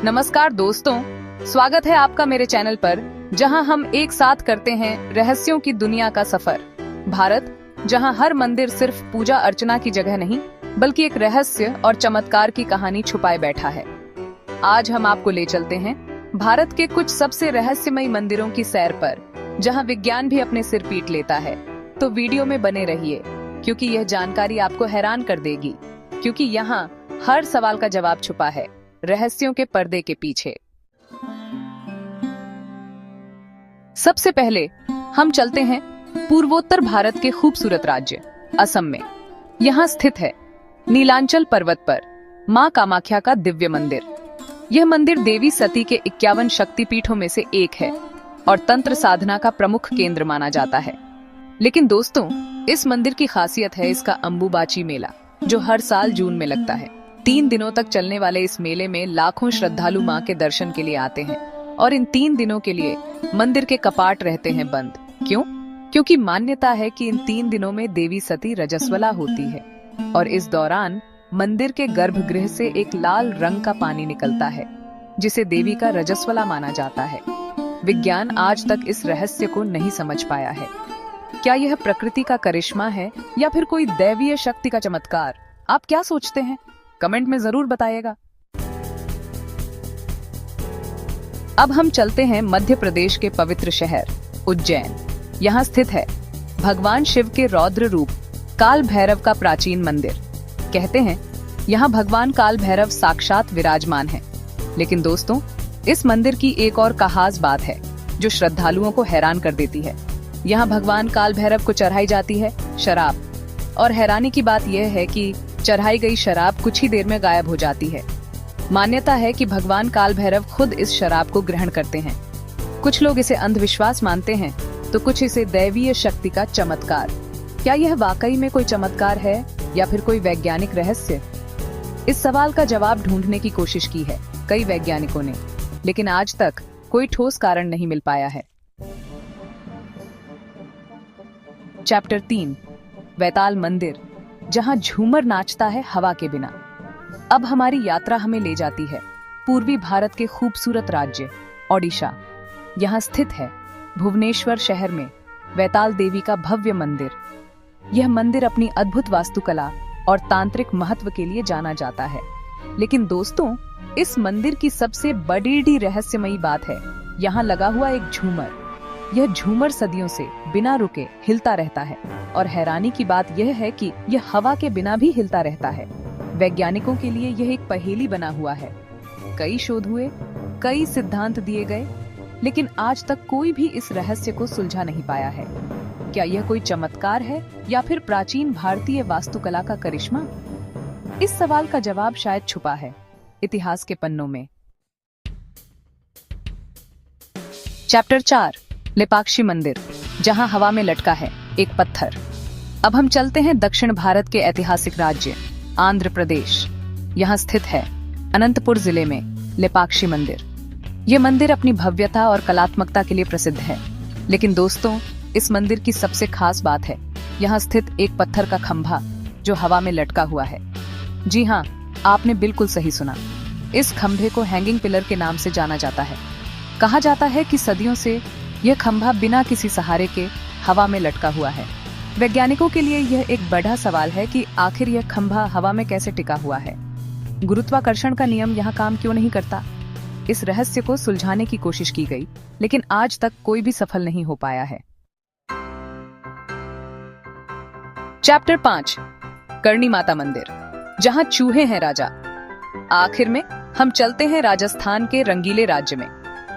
नमस्कार दोस्तों, स्वागत है आपका मेरे चैनल पर, जहां हम एक साथ करते हैं रहस्यों की दुनिया का सफर। भारत, जहां हर मंदिर सिर्फ पूजा अर्चना की जगह नहीं, बल्कि एक रहस्य और चमत्कार की कहानी छुपाए बैठा है। आज हम आपको ले चलते हैं भारत के कुछ सबसे रहस्यमयी मंदिरों की सैर पर, जहां विज्ञान भी अपने सिर पीट लेता है। तो वीडियो में बने रहिए, क्योंकि यह जानकारी आपको हैरान कर देगी, क्योंकि यहाँ हर सवाल का जवाब छुपा है रहस्यों के पर्दे के पीछे। सबसे पहले हम चलते हैं पूर्वोत्तर भारत के खूबसूरत राज्य असम में। यहाँ स्थित है नीलांचल पर्वत पर मां कामाख्या का दिव्य मंदिर। यह मंदिर देवी सती के 51 शक्तिपीठों में से एक है और तंत्र साधना का प्रमुख केंद्र माना जाता है। लेकिन दोस्तों, इस मंदिर की खासियत है इसका अंबुबाची मेला, जो हर साल जून में लगता है। 3 दिनों तक चलने वाले इस मेले में लाखों श्रद्धालु मां के दर्शन के लिए आते हैं और इन 3 दिनों के लिए मंदिर के कपाट रहते हैं बंद। क्यों? क्योंकि मान्यता है कि इन 3 दिनों में देवी सती रजस्वला होती है और इस दौरान मंदिर के गर्भगृह से एक लाल रंग का पानी निकलता है, जिसे देवी का रजस्वला माना जाता है। विज्ञान आज तक इस रहस्य को नहीं समझ पाया है। क्या यह प्रकृति का करिश्मा है या फिर कोई दैवीय शक्ति का चमत्कार? आप क्या सोचते हैं? कमेंट में जरूर बताइएगा। अब हम चलते हैं मध्य प्रदेश के पवित्र शहर उज्जैन। यहाँ स्थित है भगवान शिव के रौद्र रूप काल भैरव का प्राचीन मंदिर। कहते हैं यहाँ भगवान काल भैरव साक्षात विराजमान है। लेकिन दोस्तों, इस मंदिर की एक और खास बात है जो श्रद्धालुओं को हैरान कर देती है। यहाँ भगवान काल भैरव को चढ़ाई जाती है शराब, और हैरानी की बात यह है कि चढ़ाई गई शराब कुछ ही देर में गायब हो जाती है। मान्यता है कि भगवान काल भैरव खुद इस शराब को ग्रहण करते हैं। कुछ लोग इसे अंधविश्वास मानते हैं, तो कुछ इसे दैवीय शक्ति का चमत्कार। क्या यह वाकई में कोई चमत्कार है या फिर कोई वैज्ञानिक रहस्य? इस सवाल का जवाब ढूंढने की कोशिश की है कई वैज्ञानिकों ने, लेकिन आज तक कोई ठोस कारण नहीं मिल पाया है। चैप्टर 3, वैताल मंदिर, जहां झूमर नाचता है हवा के बिना। अब हमारी यात्रा हमें ले जाती है पूर्वी भारत के खूबसूरत राज्य ओडिशा। यहाँ स्थित है भुवनेश्वर शहर में वैताल देवी का भव्य मंदिर। यह मंदिर अपनी अद्भुत वास्तुकला और तांत्रिक महत्व के लिए जाना जाता है। लेकिन दोस्तों, इस मंदिर की सबसे बड़ी रहस्यमयी बात है यहाँ लगा हुआ एक झूमर। यह झूमर सदियों से बिना रुके हिलता रहता है और हैरानी की बात यह है कि यह हवा के बिना भी हिलता रहता है। वैज्ञानिकों के लिए यह एक पहेली बना हुआ है। कई शोध हुए, कई सिद्धांत दिए गए, लेकिन आज तक कोई भी इस रहस्य को सुलझा नहीं पाया है। क्या यह कोई चमत्कार है या फिर प्राचीन भारतीय वास्तुकला का करिश्मा? इस सवाल का जवाब शायद छुपा है इतिहास के पन्नों में। चैप्टर 4, लेपाक्षी मंदिर, जहां हवा में लटका है एक पत्थर। अब हम चलते हैं दक्षिण भारत के ऐतिहासिक राज्य आंध्र प्रदेश। यहाँ स्थित है अनंतपुर जिले में लेपाक्षी मंदिर। यह मंदिर अपनी भव्यता और कलात्मकता के लिए प्रसिद्ध है। लेकिन दोस्तों, इस मंदिर की सबसे खास बात है यहाँ स्थित एक पत्थर का खंभा जो हवा में लटका हुआ है। जी हाँ, आपने बिल्कुल सही सुना। इस खंभे को हैंगिंग पिलर के नाम से जाना जाता है। कहा जाता है कि सदियों से यह खंभा बिना किसी सहारे के हवा में लटका हुआ है। वैज्ञानिकों के लिए यह एक बड़ा सवाल है कि आखिर यह खंभा हवा में कैसे टिका हुआ है। गुरुत्वाकर्षण का नियम यहाँ काम क्यों नहीं करता? इस रहस्य को सुलझाने की कोशिश की गई, लेकिन आज तक कोई भी सफल नहीं हो पाया है। चैप्टर 5, करणी माता मंदिर, जहाँ चूहे हैं राजा। आखिर में हम चलते हैं राजस्थान के रंगीले राज्य में।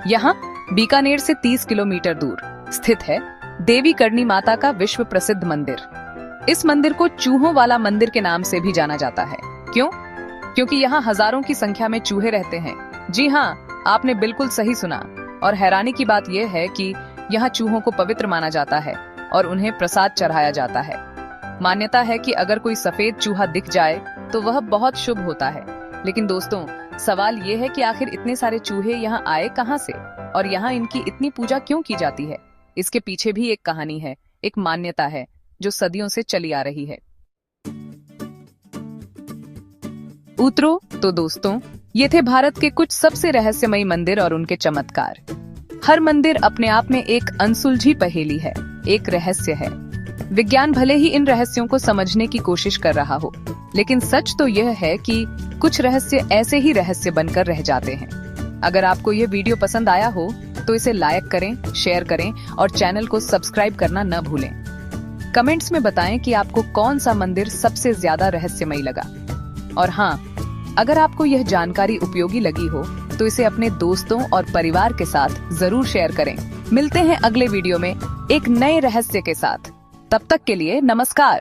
यहाँ बीकानेर से 30 किलोमीटर दूर स्थित है देवी करणी माता का विश्व प्रसिद्ध मंदिर। इस मंदिर को चूहों वाला मंदिर के नाम से भी जाना जाता है। क्यों? क्योंकि यहाँ हजारों की संख्या में चूहे रहते हैं। जी हाँ, आपने बिल्कुल सही सुना। और हैरानी की बात यह है कि यहाँ चूहों को पवित्र माना जाता है और उन्हें प्रसाद चढ़ाया जाता है। मान्यता है कि अगर कोई सफेद चूहा दिख जाए तो वह बहुत शुभ होता है। लेकिन दोस्तों, सवाल ये है कि आखिर इतने सारे चूहे यहाँ आए कहाँ से और यहाँ इनकी इतनी पूजा क्यों की जाती है? इसके पीछे भी एक कहानी है, एक मान्यता है जो सदियों से चली आ रही है। उतरो तो दोस्तों, ये थे भारत के कुछ सबसे रहस्यमयी मंदिर और उनके चमत्कार। हर मंदिर अपने आप में एक अनसुलझी पहेली है, एक रहस्य है। विज्ञान भले ही इन रहस्यों को समझने की कोशिश कर रहा हो, लेकिन सच तो यह है कि कुछ रहस्य ऐसे ही रहस्य बनकर रह जाते हैं। अगर आपको यह वीडियो पसंद आया हो तो इसे लाइक करें, शेयर करें और चैनल को सब्सक्राइब करना न भूलें। कमेंट्स में बताएं कि आपको कौन सा मंदिर सबसे ज्यादा रहस्यमयी लगा। और हाँ, अगर आपको यह जानकारी उपयोगी लगी हो तो इसे अपने दोस्तों और परिवार के साथ जरूर शेयर करें। मिलते हैं अगले वीडियो में एक नए रहस्य के साथ। तब तक के लिए नमस्कार।